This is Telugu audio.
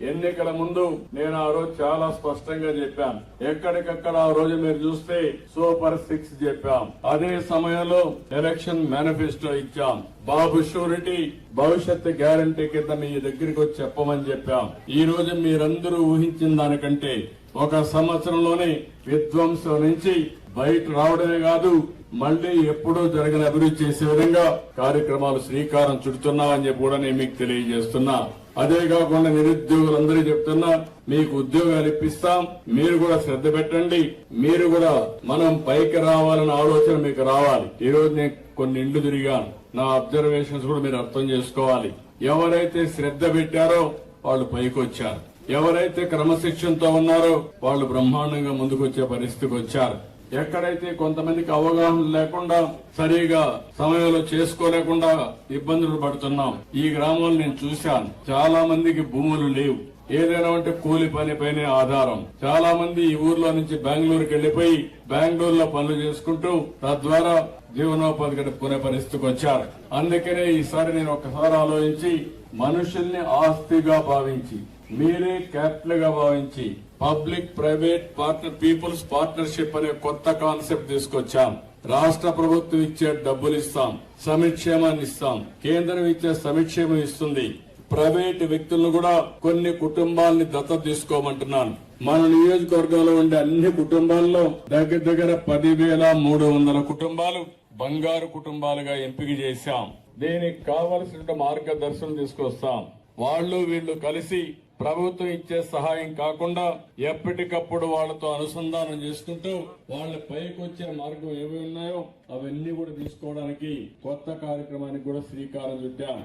ఎన్నికల ముందు నేను ఆ రోజు చాలా స్పష్టంగా చెప్పాను. ఎక్కడికక్కడ ఆ రోజు మీరు చూస్తే సూపర్ 6 చెప్పాం. అదే సమయంలో ఎలక్షన్ మేనిఫెస్టో ఇచ్చాం. బాబు షూరిటీ భవిష్యత్తు గ్యారంటీ కింద మీ దగ్గరికి వచ్చి చెప్పమని చెప్పాం. ఈ రోజు మీరందరూ ఊహించిన దానికంటే ఒక సంవత్సరంలోనే విధ్వంసం నుంచి బయట రావడమే కాదు, మళ్లీ ఎప్పుడూ జరగని అభివృద్ధి చేసే విధంగా కార్యక్రమాలు శ్రీకారం చుడుతున్నామని చెప్పి కూడా నేను మీకు తెలియజేస్తున్నా. అదే కాకుండా నిరుద్యోగులందరూ చెప్తున్నా, మీకు ఉద్యోగాలు ఇప్పిస్తాం, మీరు కూడా శ్రద్ధ పెట్టండి, మీరు కూడా మనం పైకి రావాలన్న ఆలోచన మీకు రావాలి. ఈ రోజు నేను కొన్ని ఇండ్లు తిరిగాను. నా అబ్జర్వేషన్స్ కూడా మీరు అర్థం చేసుకోవాలి. ఎవరైతే శ్రద్ధ పెట్టారో వాళ్ళు పైకి వచ్చారు, ఎవరైతే క్రమశిక్షణతో ఉన్నారో వాళ్ళు బ్రహ్మాండంగా ముందుకొచ్చే పరిస్థితికి వచ్చారు. ఎక్కడైతే కొంతమందికి అవగాహన లేకుండా సరిగా సమయంలో చేసుకోలేకుండా ఇబ్బందులు పడుతున్నాం. ఈ గ్రామంలో నేను చూశాను, చాలా మందికి భూములు లేవు. ఏదైనా అంటే కూలి పని పైనే ఆధారం. చాలా మంది ఈ ఊర్లో నుంచి బెంగళూరుకి వెళ్లిపోయి బెంగళూరులో పనులు చేసుకుంటూ తద్వారా జీవనోపాధి గడుపుకునే పరిస్థితికి వచ్చారు. అందుకనే ఈసారి నేను ఒక్కసారి ఆలోచించి మనుషుల్ని ఆస్తిగా భావించి, మీరే క్యాపిటల్ గా భావించి public private partner peoples partnership అనే కొత్త కాన్సెప్ట్ తీసుకొచ్చాం. రాష్ట్ర ప్రభుత్వం ఇచ్చే డబ్బులు ఇస్తాం, సంక్షేమాన్ని ఇస్తాం, కేంద్రం ఇచ్చే సంక్షేమం ఇస్తుంది. ప్రైవేటు వ్యక్తులను కూడా కొన్ని కుటుంబాలని దత్తత తీసుకోమంటున్నాను. మన నియోజకవర్గంలో ఉండే అన్ని కుటుంబాల్లో దగ్గర 10,300 కుటుంబాలు బంగారు కుటుంబాలుగా ఎంపిక చేశాం. దీనికి కావలసిన మార్గదర్శనం తీసుకొస్తాం. వాళ్ళు వీళ్ళు కలిసి ప్రభుత్వం ఇచ్చే సహాయం కాకుండా ఎప్పటికప్పుడు వాళ్లతో అనుసంధానం చేసుకుంటూ వాళ్ళ పైకి వచ్చే మార్గం ఏమి ఉన్నాయో అవన్నీ కూడా తీసుకోవడానికి కొత్త కార్యక్రమానికి కూడా శ్రీకారం చుట్టాం.